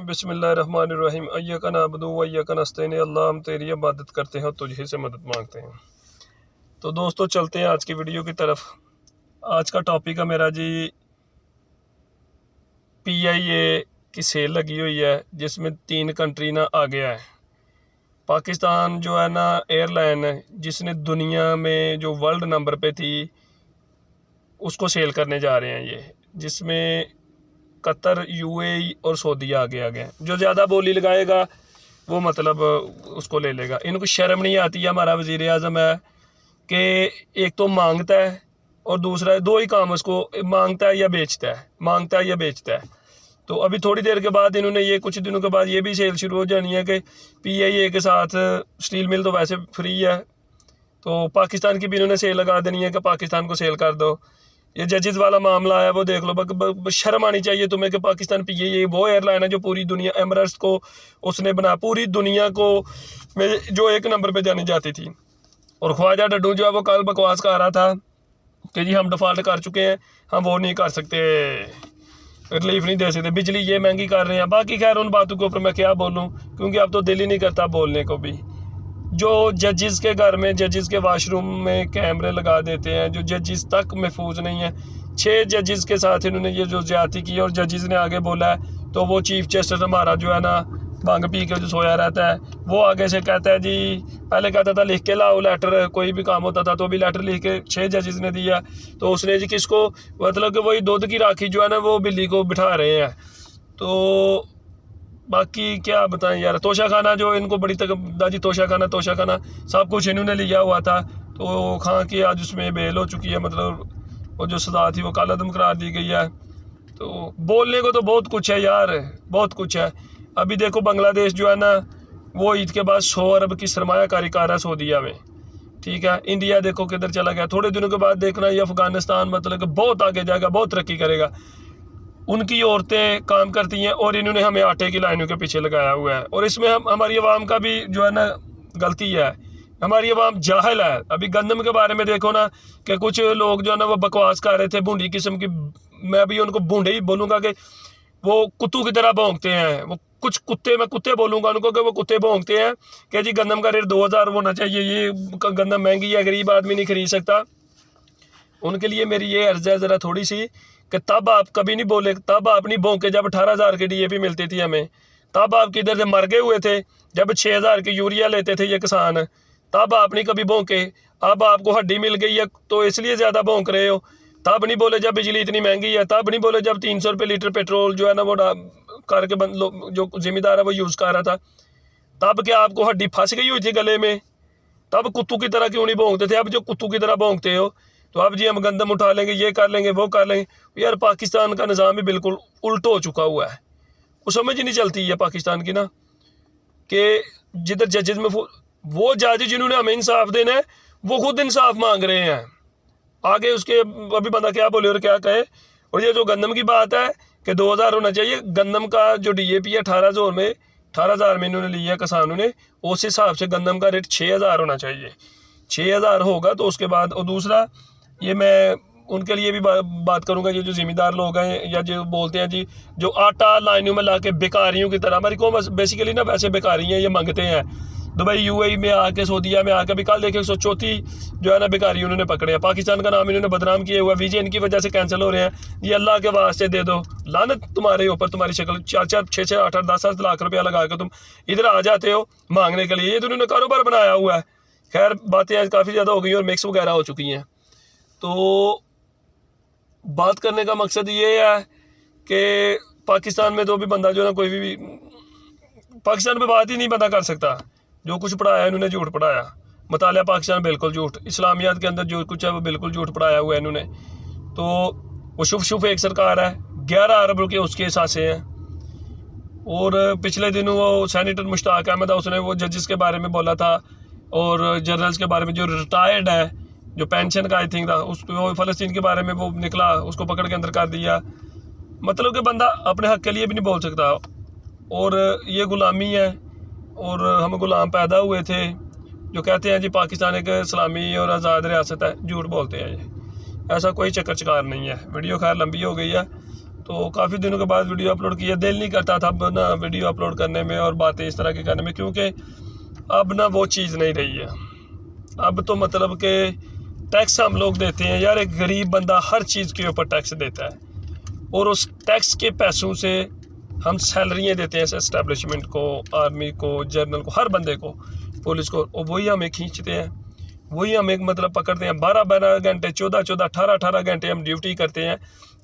बिस्मिल्लाहिर्रहमानिर्रहीम अय्यका नअबुदु व अय्यका नस्तईन। अल्लाह हम तेरी इबादत करते हैं और तुझे से मदद मांगते हैं। तो दोस्तों चलते हैं आज की वीडियो की तरफ। आज का टॉपिक है मेरा जी PIA की सेल लगी हुई है जिसमें 3 कंट्री ना आ गया है। पाकिस्तान जो है ना एयरलाइन है जिसने दुनिया में जो वर्ल्ड नंबर पे थी उसको सेल करने जा रहे हैं ये, जिसमें कतर, UAE और सऊदी आगे आ गए। जो ज़्यादा बोली लगाएगा वो मतलब उसको ले लेगा। इनको शर्म नहीं आती है। हमारा वज़ीर आज़म है कि एक तो मांगता है और दूसरा है, 2 ही काम उसको, मांगता है या बेचता है, मांगता है या बेचता है। तो अभी थोड़ी देर के बाद इन्होंने ये कुछ दिनों के बाद ये भी सेल शुरू हो जानी है कि PIA के साथ स्टील मिल तो वैसे फ्री है, तो पाकिस्तान की भी इन्होंने सेल लगा देनी है कि पाकिस्तान को सेल कर दो। ये जजेस वाला मामला है वो देख लो। शर्म आनी चाहिए तुम्हें कि पाकिस्तान PIA वो एयरलाइन है जो पूरी दुनिया, एमरेट्स को उसने बना, पूरी दुनिया को में जो 1 नंबर पे जानी जाती थी। और ख्वाजा डड्डू जो है वो कल बकवास कर रहा था कि जी हम डिफ़ॉल्ट कर चुके हैं, हम वो नहीं कर सकते, रिलीफ नहीं दे सकते, बिजली ये महंगी कर रहे हैं। बाकी खैर उन बातों के ऊपर मैं क्या बोलूँ, क्योंकि अब तो दिल ही नहीं करता बोलने को भी। जो जजेस के घर में, जजेस के वाशरूम में कैमरे लगा देते हैं, जो जजेस तक महफूज नहीं है। 6 जजेस के साथ इन्होंने ये जो ज्यादती की और जजेस ने आगे बोला है, तो वो चीफ जस्टिस हमारा जो है ना भांग पी के जो सोया रहता है वो आगे से कहता है जी, पहले कहता था लिख के लाओ लेटर, कोई भी काम होता था तो भी लेटर लिख के 6 जजेस ने दिया। तो उसने जी किसको, मतलब कि वही दूध की राखी जो है ना वो बिल्ली को बिठा रहे हैं। तो बाकी क्या बताएं यार। तोशा खाना जो इनको बड़ी दाजी तोशा खाना सब कुछ इन्होंने लिया हुआ था, तो खां की आज उसमें बेल हो चुकी है, मतलब वो जो सजा थी वो कालादम करार दी गई है। तो बोलने को तो बहुत कुछ है यार, बहुत कुछ है। अभी देखो बांग्लादेश जो है ना वो ईद के बाद 100 अरब की सरमायाकारी कर रहा है सऊदीया में, ठीक है। इंडिया देखो किधर चला गया। थोड़े दिनों के बाद देखना ये अफगानिस्तान मतलब कि बहुत आगे जाएगा, बहुत तरक्की करेगा। उनकी औरतें काम करती हैं और इन्होंने हमें आटे की लाइनों के पीछे लगाया हुआ है। और इसमें हमारी आवाम का भी जो है ना गलती है, हमारी आवाम जाहिल है। अभी गंदम के बारे में देखो ना कि कुछ लोग जो है ना वो बकवास कर रहे थे, भूंडी किस्म की। मैं भी उनको भूंडे ही बोलूँगा कि वो कुत्तों की तरह भौंकते हैं। वो कुछ कुत्ते, मैं कुत्ते बोलूँगा उनको कि वो कुत्ते भौंकते हैं कि जी गंदम का रेट 2000 होना चाहिए, ये गंदम महंगी है, गरीब आदमी नहीं खरीद सकता। उनके लिए मेरी ये अर्ज़ है ज़रा थोड़ी सी कि तब आप कभी नहीं बोले, तब आप नहीं भौंके जब 18,000 की DAP मिलती थी हमें, तब आप किधर से मर गए हुए थे। जब 6,000 की यूरिया लेते थे ये किसान, तब आप नहीं कभी भौंके। अब आपको हड्डी मिल गई है तो इसलिए ज़्यादा भौंक रहे हो। तब नहीं बोले जब बिजली इतनी महंगी है, तब नहीं बोले जब 300 रुपये लीटर पेट्रोल जो है ना वो करके जो जिम्मेदार है वो यूज़ कर रहा था। तब क्या आपको हड्डी फंस गई हुई थी गले में? तब कुत्तों की तरह क्यों नहीं भौंकते थे? अब जो कुत्तों की तरह भौंकते हो तो अब जी हम गंदम उठा लेंगे, ये कर लेंगे, वो कर लेंगे। यार पाकिस्तान का निज़ाम भी बिल्कुल उल्टा हो चुका हुआ है। वो समझ ही नहीं चलती है पाकिस्तान की ना कि जिधर जजेस में वो जज जिन्होंने हमें इंसाफ देना है वो खुद इंसाफ मांग रहे हैं। आगे उसके अभी बंदा क्या बोले और क्या कहे। और ये जो गंदम की बात है कि 2000 होना चाहिए, गंदम का जो DAP है 18,000 में इन्होंने लिया किसानों ने, उस हिसाब से गंदम का रेट 6,000 होना चाहिए। 6,000 होगा तो उसके बाद। और दूसरा ये मैं उनके लिए भी बात करूंगा, ये जो ज़िम्मेदार लोग हैं या जो बोलते हैं जी जो आटा लाइनों में ला के बेकारियों की तरह, हमारी कौम बेसिकली ना वैसे बेकारी हैं, ये मांगते हैं। दुबई UAE में आके, सऊदीया में आके, अभी कल देखिए 134 जो है ना बेकारी उन्होंने पकड़े हैं। पाकिस्तान का नाम इन्होंने बदनाम किया हुआ, वीज़े इनकी वजह से कैंसिल हो रहे हैं। ये अल्लाह के वास्ते दे दो, लानत तुम्हारे ऊपर, तुम्हारी शक्ल। 4-4, 6-6, 8-8, 10-10 लाख रुपया लगा के तुम इधर आ जाते हो मांगने के लिए। ये तो उन्होंने कारोबार बनाया हुआ है। खैर बातें आज काफ़ी ज़्यादा हो गई और मिक्स वगैरह हो चुकी हैं। तो बात करने का मकसद ये है कि पाकिस्तान में तो भी बंदा जो है ना कोई भी पाकिस्तान पे बात ही नहीं बंदा कर सकता। जो कुछ पढ़ाया इन्होंने झूठ पढ़ाया। मुतालिया पाकिस्तान बिल्कुल झूठ, इस्लामियात के अंदर जो कुछ है वो बिल्कुल झूठ पढ़ाया हुआ है इन्होंने। तो वो शुभ एक सरकार है, 11 अरब के उसके हिसासे हैं। और पिछले दिनों वो सेनेटर मुश्ताक अहमद उसने वो जजेस के बारे में बोला था और जनरल्स के बारे में, जो रिटायर्ड है, जो पेंशन का आई थिंक था, उसको फ़लस्तीन के बारे में वो निकला, उसको पकड़ के अंदर कर दिया। मतलब कि बंदा अपने हक़ के लिए भी नहीं बोल सकता। और ये ग़ुलामी है और हम ग़ुलाम पैदा हुए थे। जो कहते हैं जी पाकिस्तान एक इस्लामी और आज़ाद रियासत है, झूठ बोलते हैं ये। ऐसा कोई चक्कर चकार नहीं है। वीडियो खैर लंबी हो गई है तो काफ़ी दिनों के बाद वीडियो अपलोड किया, दिल नहीं करता था अब ना वीडियो अपलोड करने में और बातें इस तरह की करने में, क्योंकि अब ना वो चीज़ नहीं रही है। अब तो मतलब कि टैक्स हम लोग देते हैं यार, एक गरीब बंदा हर चीज़ के ऊपर टैक्स देता है, और उस टैक्स के पैसों से हम सैलरियाँ देते हैं एस्टेब्लिशमेंट को, आर्मी को, जनरल को, हर बंदे को, पुलिस को, और वही हमें खींचते हैं, वही हमें मतलब पकड़ते हैं। 12-12 घंटे, 14-14, 18-18 घंटे हम ड्यूटी करते हैं,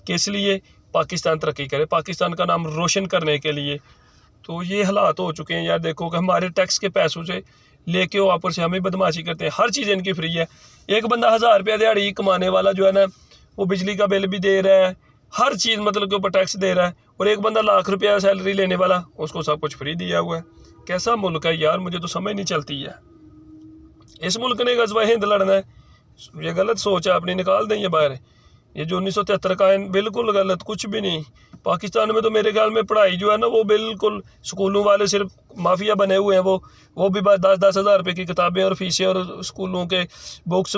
किस लिए? पाकिस्तान तरक्की करे, पाकिस्तान का नाम रोशन करने के लिए। तो ये हालात हो चुके हैं यार। देखो कि हमारे टैक्स के पैसों से लेके ऊपर से हमें बदमाशी करते हैं, हर चीज़ इनकी फ्री है। एक बंदा 1000 रुपया दिहाड़ी कमाने वाला जो है ना, वो बिजली का बिल भी दे रहा है, हर चीज़ मतलब के ऊपर टैक्स दे रहा है, और एक बंदा लाख रुपया सैलरी लेने वाला, उसको सब कुछ फ्री दिया हुआ है। कैसा मुल्क है यार, मुझे तो समझ नहीं चलती है। इस मुल्क ने ग़ज़वा हिंद लड़ना है, ये गलत सोच है अपनी, निकाल दें ये बाहर। ये जो 1973 का है बिल्कुल गलत, कुछ भी नहीं। पाकिस्तान में तो मेरे ख्याल में पढ़ाई जो है ना, वो बिल्कुल स्कूलों वाले सिर्फ माफिया बने हुए हैं। वो भी 10-10 हज़ार रुपये की किताबें और फीसें, और स्कूलों के बुक्स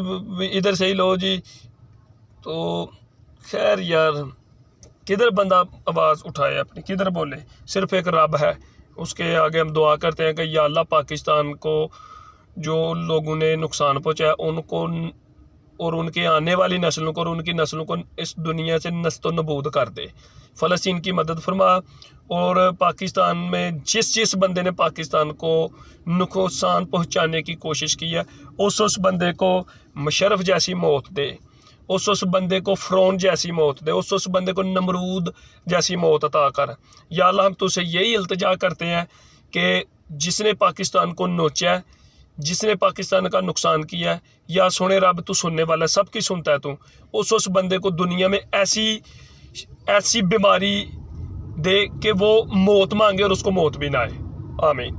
इधर से ही लो जी। तो खैर यार, किधर बंदा आवाज़ उठाए अपनी, किधर बोले? सिर्फ एक रब है, उसके आगे हम दुआ करते हैं कि या अल्लाह पाकिस्तान को जो लोगों ने नुकसान पहुँचाया उनको और उनके आने वाली नस्लों को और उनकी नस्लों को इस दुनिया से नस्तो नबूद कर दे। फ़लस्तीन की मदद फरमा, और पाकिस्तान में जिस बंदे ने पाकिस्तान को नुकसान पहुंचाने की कोशिश की है, उस बंदे को मुशर्रफ जैसी मौत दे, उस बंदे को फ़िरौन जैसी मौत दे, उस बंदे को नमरूद जैसी मौत अता कर। या अल्लाह, हम तुझसे यही इल्तिजा करते हैं कि जिसने पाकिस्तान को नोचा है, जिसने पाकिस्तान का नुकसान किया है, या सुने रब, तू सुनने वाला, सबकी सुनता है तू, उस बंदे को दुनिया में ऐसी बीमारी दे कि वो मौत मांगे और उसको मौत भी ना आए। आमीन।